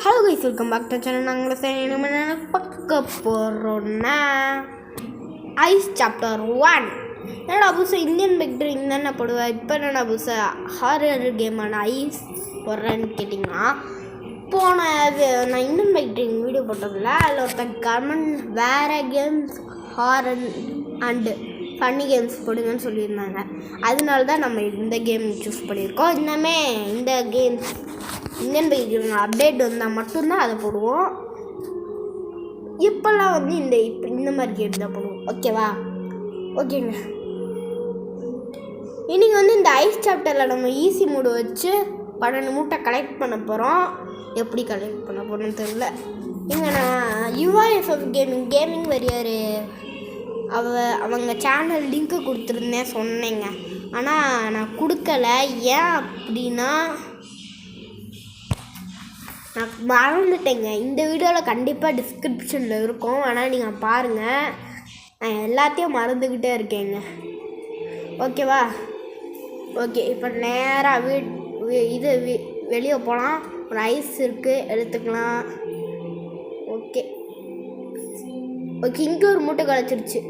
Hello guys, welcome back to channel. நாங்கள் பார்க்க போகிறோன்னா ஐஸ் சாப்டர் 1. என்னடா புதுசாக இந்தியன் பெக்ட்ரிங் தானே போடுவேன். இப்போ என்னடா புதுசாக ஹாரர் கேமான ஐஸ் போடுறேன்னு கேட்டிங்கன்னா, நான் இந்தியன் பெக்ட்ரிங் வீடியோ போட்டதில்ல. அதில் ஒருத்தன் கமெண்ட் வேறு games horror and funny games போடுங்கன்னு சொல்லியிருந்தாங்க. அதனால தான் நம்ம இந்த கேம் சூஸ் பண்ணியிருக்கோம். இன்னமே இந்த கேம்ஸ் இந்தியன் பெக்ட்ரிங் அப்டேட் வந்தால் மட்டும்தான் அதை போடுவோம். இப்போல்லாம் இந்த மாதிரி கேம் தான் போடுவோம். ஓகேவா? ஓகேங்க. இன்றைக்கி இந்த ஐஸ் சாப்டரில் நம்ம ஈஸி மூடு வச்சு 12 மூட்டை கலெக்ட் பண்ண போகிறோம். எப்படி கலெக்ட் பண்ண போகிறோன்னு தெரியல. நான் UIFF கேமிங் வரியார் அவங்க சேனல் லிங்க்கு கொடுத்துருந்தேன் சொன்னேங்க. ஆனால் நான் கொடுக்கல. ஏன் அப்படின்னா நான் மறந்துட்டேங்க. இந்த வீடியோவில் கண்டிப்பாக டிஸ்கிரிப்ஷனில் இருக்கும். ஆனால் நீங்கள் பாருங்கள், நான் எல்லாத்தையும் மறந்துக்கிட்டே இருக்கேங்க. ஓகேவா? ஓகே, இப்போ நேராக வெளியே போகலாம். ஒரு ஐஸ் இருக்குது, எடுத்துக்கலாம். ஓகே, இங்கே ஒரு மூட்டை கிடச்சிருச்சு.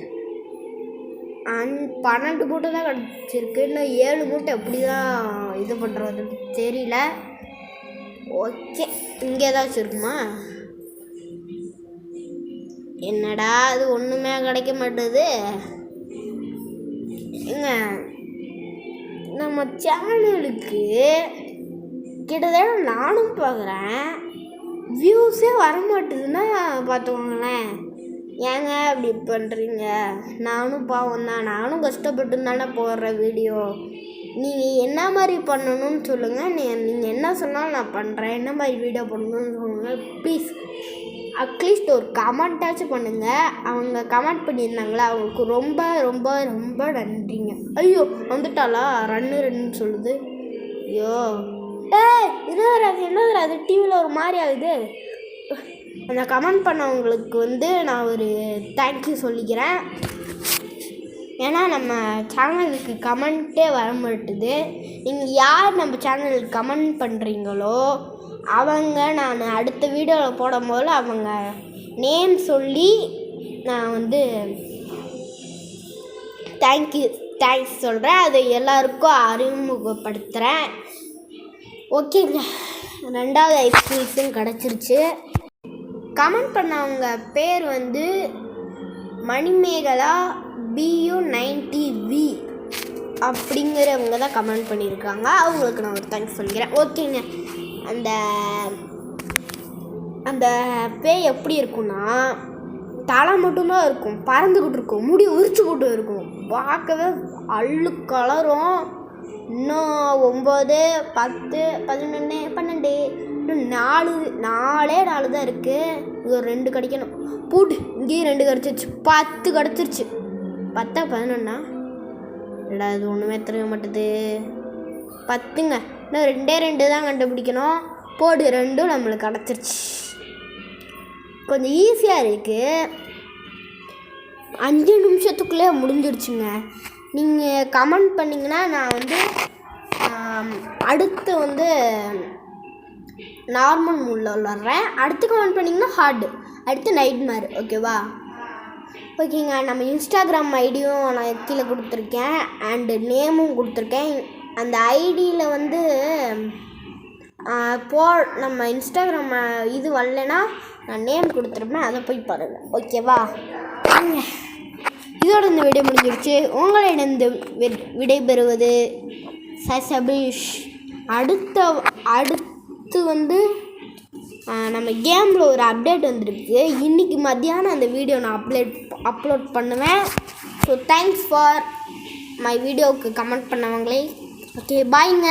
12 மூட்டை தான் கிடச்சிருக்கு. இன்னும் 7 மூட்டை எப்படி தான் இது பண்ணுறதுன்னு தெரியல. ஓகே, இங்கே ஏதாச்சும் இருக்குமா? என்னடா அது ஒன்றுமே கிடைக்க மாட்டேது. நம்ம சேனலுக்கு கிட்டத்தட்ட நானும் பார்க்குறேன், வியூஸே வரமாட்டுதுன்னா பார்த்துக்கோங்களேன். ஏங்க அப்படி பண்ணுறீங்க? நானும் பாவம் தான், நானும் கஷ்டப்பட்டு தானே போடுற வீடியோ. நீங்கள் என்ன மாதிரி பண்ணணும்னு சொல்லுங்கள். நீங்கள் என்ன சொன்னாலும் நான் பண்ணுறேன். என்ன மாதிரி வீடியோ பண்ணணும்னு சொல்லுங்கள் ப்ளீஸ். அட்லீஸ்ட் ஒரு கமெண்ட்டாச்சும் பண்ணுங்கள். அவங்க கமெண்ட் பண்ணியிருந்தாங்களா, அவங்களுக்கு ரொம்ப ரொம்ப ரொம்ப நன்றிங்க. ஐயோ, வந்துட்டாளா? ரன்னு சொல்லுது. ஐயோ, என்னது அது டிவியில் ஒரு மாதிரி ஆகுது. அந்த கமெண்ட் பண்ணவங்களுக்கு நான் ஒரு தேங்க்யூ சொல்லிக்கிறேன். ஏன்னா நம்ம சேனலுக்கு கமெண்ட்டே வர மாட்டுது. நீங்கள் யார் நம்ம சேனலுக்கு கமெண்ட் பண்ணுறீங்களோ அவங்க நான் அடுத்த வீடியோவில் போடும்போது அவங்க நேம் சொல்லி நான் தேங்க்ஸ் சொல்கிறேன். அதை எல்லாருக்கும் அறிமுகப்படுத்துகிறேன். ஓகேங்க, 2வது ஐஸ்கிரீம் கிடச்சிருச்சு. கமெண்ட் பண்ணவங்க பேர் மணிமேகலா BU90V அப்படிங்கிறவங்க தான் கமெண்ட் பண்ணியிருக்காங்க. அவங்களுக்கு நான் ஒரு தேங்க்ஸ் சொல்லிக்கிறேன். ஓகேங்க, அந்த பேய் எப்படி இருக்குன்னா, தலை மட்டும்தான் இருக்கும், பறந்துக்கிட்டு இருக்கும், முடி உரிச்சு போட்டு இருக்கும், பார்க்கவே அள்ளு கலரும். இன்னும் 9, 10, 11, 12, இன்னும் 4 தான் இருக்குது. இது ஒரு 2 கிடைக்கணும். போட்டு இங்கேயும் 2 கிடச்சிருச்சு. 10 கிடச்சிருச்சு. 10 11 இல்லைடா, இது ஒன்றுமே தெரிய மாட்டுது. 10ங்க. இன்னும் 2 தான் கண்டுபிடிக்கணும். போடு, 2 நம்மளுக்கு கிடச்சிருச்சு. கொஞ்சம் ஈஸியாக இருக்குது. 5 நிமிஷத்துக்குள்ளே முடிஞ்சிருச்சுங்க. நீங்கள் கமெண்ட் பண்ணிங்கன்னா நான் அடுத்து நார்மல் மூடில் விளாட்றேன். அடுத்து கமெண்ட் பண்ணிங்கன்னா ஹார்டு, அடுத்து நைட்மேர். ஓகேவா? ஓகேங்க, நம்ம இன்ஸ்டாகிராம் ஐடியும் நான் கீழே கொடுத்துருக்கேன் அண்டு நேமும் கொடுத்துருக்கேன். அந்த ஐடியில் நம்ம இன்ஸ்டாகிராம் இது வரலன்னா நான் நேம் கொடுத்துருப்பேன், அதை போய் பாருங்கள். ஓகேவா? இதோட இந்த வீடியோ முடிஞ்சிருச்சு. உங்களிடம் விடைபெறுவது சசபிஷ். அடுத்து நம்ம கேமில் ஒரு அப்டேட் வந்திருக்கு. இன்றைக்கி மத்தியானம் அந்த வீடியோ நான் அப்லோட் பண்ணுவேன். ஸோ தேங்க்ஸ் ஃபார் மை வீடியோவுக்கு கமெண்ட் பண்ணவங்களே. ஓகே, பாய்ங்க.